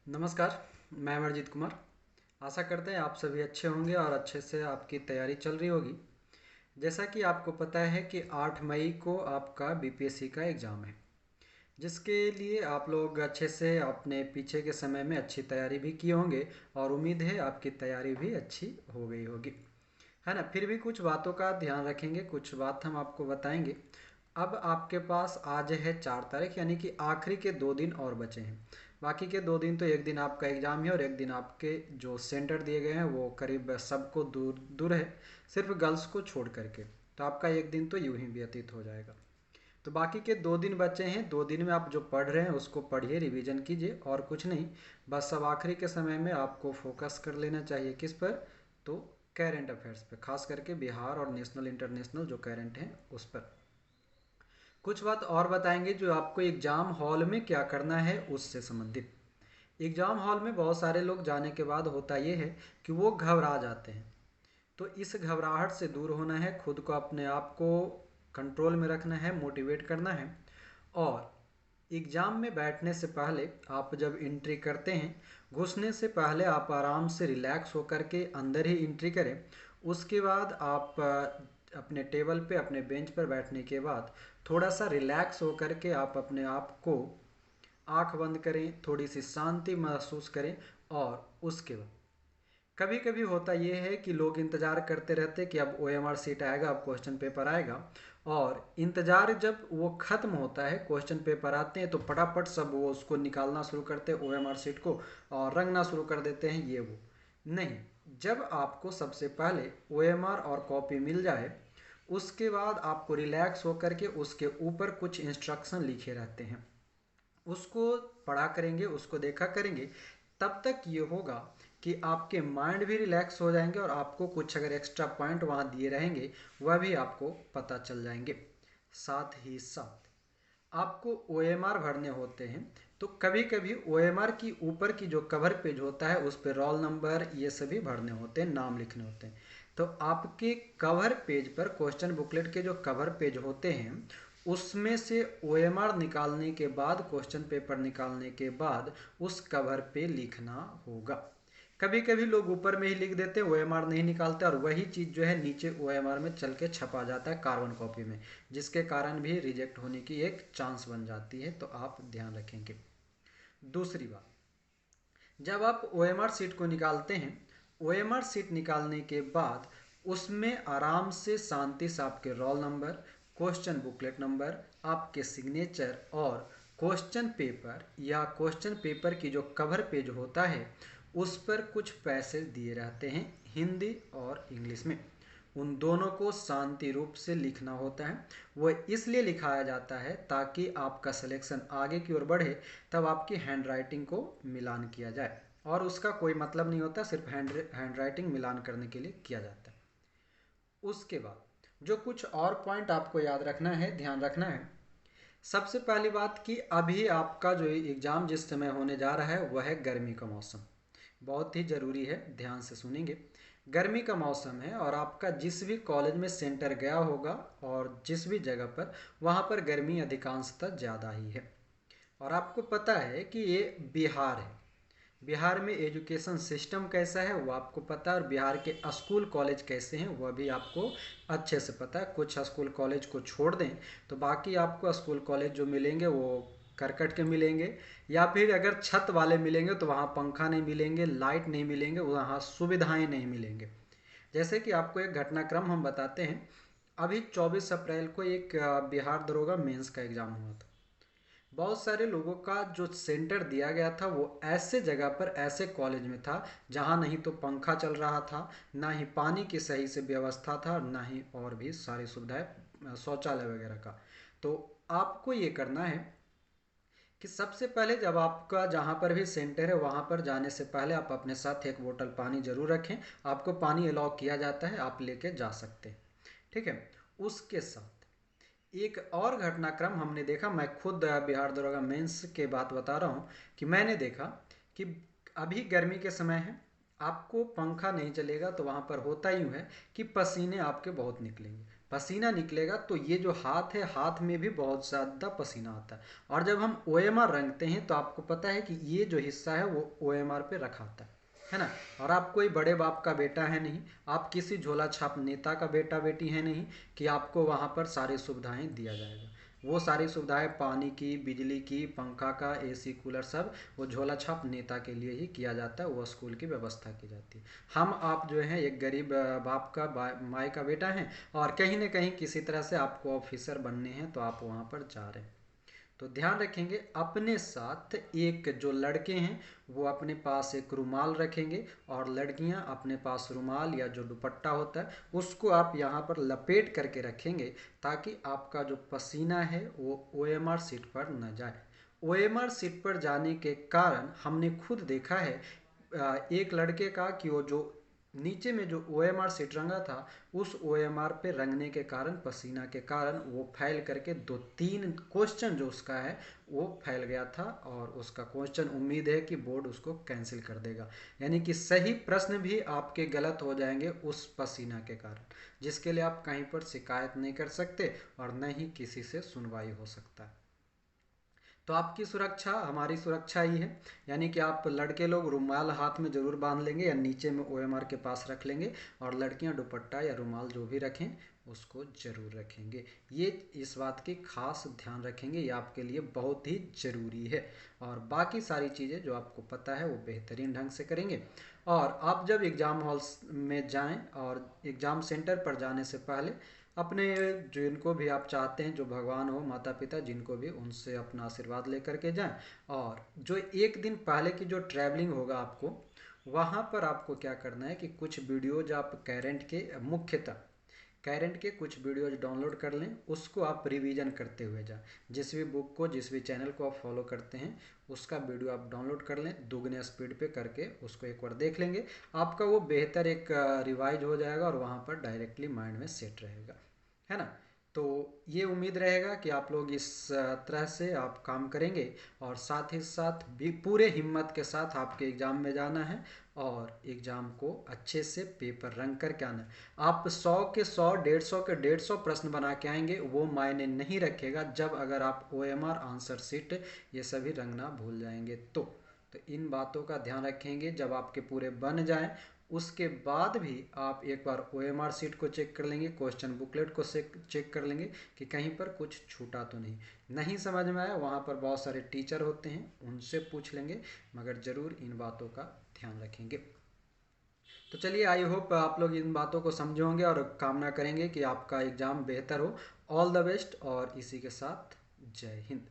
नमस्कार। मैं अमरजीत कुमार। आशा करते हैं आप सभी अच्छे होंगे और अच्छे से आपकी तैयारी चल रही होगी। जैसा कि आपको पता है कि 8 मई को आपका बीपीएससी का एग्ज़ाम है, जिसके लिए आप लोग अच्छे से अपने पीछे के समय में अच्छी तैयारी भी किए होंगे और उम्मीद है आपकी तैयारी भी अच्छी हो गई होगी, है ना। फिर भी कुछ बातों का ध्यान रखेंगे, कुछ बात हम आपको बताएंगे। अब आपके पास आज है 4 तारीख, यानी कि आखिरी के 2 दिन और बचे हैं। बाकी के 2 दिन तो एक दिन आपका एग्ज़ाम है और एक दिन आपके जो सेंटर दिए गए हैं वो करीब सबको दूर दूर है, सिर्फ गर्ल्स को छोड़ करके। तो आपका एक दिन तो यूं ही व्यतीत हो जाएगा। तो बाकी के 2 दिन बचे हैं। 2 दिन में आप जो पढ़ रहे हैं उसको पढ़िए, रिवीजन कीजिए और कुछ नहीं। बस अब आखिरी के समय में आपको फोकस कर लेना चाहिए किस पर, तो करेंट अफेयर्स पे, खास करके बिहार और नेशनल इंटरनेशनल जो करंट हैं उस पर। कुछ बात और बताएंगे जो आपको एग्ज़ाम हॉल में क्या करना है उससे संबंधित। एग्ज़ाम हॉल में बहुत सारे लोग जाने के बाद होता ये है कि वो घबरा जाते हैं। तो इस घबराहट से दूर होना है, खुद को अपने आप को कंट्रोल में रखना है, मोटिवेट करना है। और एग्ज़ाम में बैठने से पहले आप जब एंट्री करते हैं, घुसने से पहले आप आराम से रिलैक्स होकर के अंदर ही एंट्री करें। उसके बाद आप अपने टेबल पे, अपने बेंच पर बैठने के बाद थोड़ा सा रिलैक्स होकर के आप अपने आप को आंख बंद करें, थोड़ी सी शांति महसूस करें। और उसके बाद कभी कभी होता ये है कि लोग इंतज़ार करते रहते कि अब ओएमआर सीट आएगा, अब क्वेश्चन पेपर आएगा। और इंतज़ार जब वो ख़त्म होता है, क्वेश्चन पेपर आते हैं तो फटाफट सब वो उसको निकालना शुरू करते हैं ओएमआर सीट को और रंगना शुरू कर देते हैं ये वो। नहीं, जब आपको सबसे पहले ओएमआर और कॉपी मिल जाए उसके बाद आपको रिलैक्स होकर के उसके ऊपर कुछ इंस्ट्रक्शन लिखे रहते हैं, उसको पढ़ा करेंगे, उसको देखा करेंगे। तब तक ये होगा कि आपके माइंड भी रिलैक्स हो जाएंगे और आपको कुछ अगर एक्स्ट्रा पॉइंट वहाँ दिए रहेंगे वह भी आपको पता चल जाएंगे। साथ ही साथ आपको ओएमआर भरने होते हैं। तो कभी कभी ओएमआर की ऊपर की जो कवर पेज होता है उस पर रोल नंबर ये सभी भरने होते हैं, नाम लिखने होते हैं। तो आपके कवर पेज पर, क्वेश्चन बुकलेट के जो कवर पेज होते हैं उसमें से ओएमआर निकालने के बाद, क्वेश्चन पेपर निकालने के बाद उस कवर पे लिखना होगा। कभी कभी लोग ऊपर में ही लिख देते हैं, ओएमआर नहीं निकालते और वही चीज़ जो है नीचे ओएमआर में चल के छपा जाता है कार्बन कॉपी में, जिसके कारण भी रिजेक्ट होने की एक चांस बन जाती है। तो आप ध्यान रखेंगे। दूसरी बात, जब आप ओएमआर सीट को निकालते हैं, ओएमआर सीट निकालने के बाद उसमें आराम से शांति से आपके roll number, question booklet number, आपके सिग्नेचर और क्वेश्चन पेपर या क्वेश्चन पेपर की जो कवर पेज होता है उस पर कुछ पैसेज दिए रहते हैं हिंदी और इंग्लिश में। उन दोनों को शांति रूप से लिखना होता है। वो इसलिए लिखाया जाता है ताकि आपका सिलेक्शन आगे की ओर बढ़े, तब आपकी हैंड राइटिंग को मिलान किया जाए। और उसका कोई मतलब नहीं होता, सिर्फ हैंड राइटिंग मिलान करने के लिए किया जाता है। उसके बाद जो कुछ और पॉइंट आपको याद रखना है, ध्यान रखना है। सबसे पहली बात कि अभी आपका जो एग्ज़ाम जिस समय होने जा रहा है वह है गर्मी का मौसम। बहुत ही ज़रूरी है, ध्यान से सुनेंगे। गर्मी का मौसम है और आपका जिस भी कॉलेज में सेंटर गया होगा और जिस भी जगह पर, वहाँ पर गर्मी अधिकांशतः ज़्यादा ही है। और आपको पता है कि ये बिहार है। बिहार में एजुकेशन सिस्टम कैसा है वो आपको पता है और बिहार के स्कूल कॉलेज कैसे हैं वह भी आपको अच्छे से पता है। कुछ स्कूल कॉलेज को छोड़ दें तो बाकी आपको स्कूल कॉलेज जो मिलेंगे वो करकट के मिलेंगे, या फिर अगर छत वाले मिलेंगे तो वहाँ पंखा नहीं मिलेंगे, लाइट नहीं मिलेंगे, वहाँ सुविधाएं नहीं मिलेंगे। जैसे कि आपको एक घटनाक्रम हम बताते हैं। अभी 24 अप्रैल को एक बिहार दरोगा मेंस का एग्ज़ाम हुआ था। बहुत सारे लोगों का जो सेंटर दिया गया था वो ऐसे जगह पर, ऐसे कॉलेज में था जहाँ नहीं तो पंखा चल रहा था, ना ही पानी की सही से व्यवस्था था, ना ही और भी सारी सुविधाएं, शौचालय वगैरह का। तो आपको ये करना है कि सबसे पहले जब आपका जहाँ पर भी सेंटर है वहाँ पर जाने से पहले आप अपने साथ एक बोतल पानी ज़रूर रखें। आपको पानी अलाउ किया जाता है, आप लेके जा सकते हैं, ठीक है। उसके साथ एक और घटनाक्रम हमने देखा, मैं खुद बिहार दरोगा मेंस के बात बता रहा हूँ कि मैंने देखा कि अभी गर्मी के समय है, आपको पंखा नहीं चलेगा तो वहाँ पर होता यूँ है कि पसीने आपके बहुत निकलेंगे। पसीना निकलेगा तो ये जो हाथ है, हाथ में भी बहुत ज़्यादा पसीना आता है। और जब हम OMR रंगते हैं तो आपको पता है कि ये जो हिस्सा है वो OMR पे रखा आता है ना। और आप कोई बड़े बाप का बेटा है नहीं, आप किसी झोला छाप नेता का बेटा बेटी है नहीं कि आपको वहाँ पर सारी सुविधाएं दिया जाएगा। वो सारी सुविधाएं पानी की, बिजली की, पंखा का, AC कूलर सब वो झोला छाप नेता के लिए ही किया जाता है, वो स्कूल की व्यवस्था की जाती है। हम आप जो है एक गरीब बाप का माई का बेटा हैं और कहीं ना कहीं किसी तरह से आपको ऑफिसर बनने हैं तो आप वहाँ पर जा रहे हैं। तो ध्यान रखेंगे अपने साथ एक जो लड़के हैं वो अपने पास एक रुमाल रखेंगे और लड़कियां अपने पास रुमाल या जो दुपट्टा होता है उसको आप यहाँ पर लपेट करके रखेंगे ताकि आपका जो पसीना है वो OMR सीट पर न जाए। OMR सीट पर जाने के कारण हमने खुद देखा है एक लड़के का कि वो जो नीचे में जो OMR सीट रंगा था उस OMR पे रंगने के कारण, पसीना के कारण वो फैल करके 2-3 क्वेश्चन जो उसका है वो फैल गया था और उसका क्वेश्चन उम्मीद है कि बोर्ड उसको कैंसिल कर देगा। यानी कि सही प्रश्न भी आपके गलत हो जाएंगे उस पसीना के कारण, जिसके लिए आप कहीं पर शिकायत नहीं कर सकते और न ही किसी से सुनवाई हो सकता है। तो आपकी सुरक्षा हमारी सुरक्षा ही है। यानी कि आप लड़के लोग रुमाल हाथ में ज़रूर बांध लेंगे या नीचे में OMR के पास रख लेंगे और लड़कियां दुपट्टा या रुमाल जो भी रखें उसको ज़रूर रखेंगे। ये इस बात की खास ध्यान रखेंगे, ये आपके लिए बहुत ही ज़रूरी है। और बाकी सारी चीज़ें जो आपको पता है वो बेहतरीन ढंग से करेंगे। और आप जब एग्ज़ाम हॉल में जाएं और एग्ज़ाम सेंटर पर जाने से पहले अपने जिनको भी आप चाहते हैं, जो भगवान हो, माता पिता जिनको भी, उनसे अपना आशीर्वाद लेकर के जाएं। और जो एक दिन पहले की जो ट्रैवलिंग होगा आपको, वहाँ पर आपको क्या करना है कि कुछ वीडियोज आप कैरेंट के कुछ वीडियोज डाउनलोड कर लें, उसको आप रिवीजन करते हुए जाएं। जिस भी बुक को, जिस भी चैनल को आप फॉलो करते हैं उसका वीडियो आप डाउनलोड कर लें, दुगने स्पीड पे करके उसको एक बार देख लेंगे, आपका वो बेहतर एक रिवाइज हो जाएगा और वहाँ पर डायरेक्टली माइंड में सेट रहेगा, है ना। तो ये उम्मीद रहेगा कि आप लोग इस तरह से आप काम करेंगे और साथ ही साथ भी पूरे हिम्मत के साथ आपके एग्ज़ाम में जाना है और एग्ज़ाम को अच्छे से पेपर रंग कर के आना है। आप 100 के 100, 150 के 150 प्रश्न बना के आएंगे, वो मायने नहीं रखेगा जब अगर आप OMR आंसर शीट ये सभी रंगना भूल जाएंगे तो इन बातों का ध्यान रखेंगे। जब आपके पूरे बन जाएं उसके बाद भी आप एक बार OMR सीट को चेक कर लेंगे, क्वेश्चन बुकलेट को चेक कर लेंगे कि कहीं पर कुछ छूटा तो नहीं समझ में आया। वहाँ पर बहुत सारे टीचर होते हैं, उनसे पूछ लेंगे, मगर ज़रूर इन बातों का ध्यान रखेंगे। तो चलिए, आई होप आप लोग इन बातों को समझे होंगे और कामना करेंगे कि आपका एग्ज़ाम बेहतर हो। ऑल द बेस्ट और इसी के साथ जय हिंद।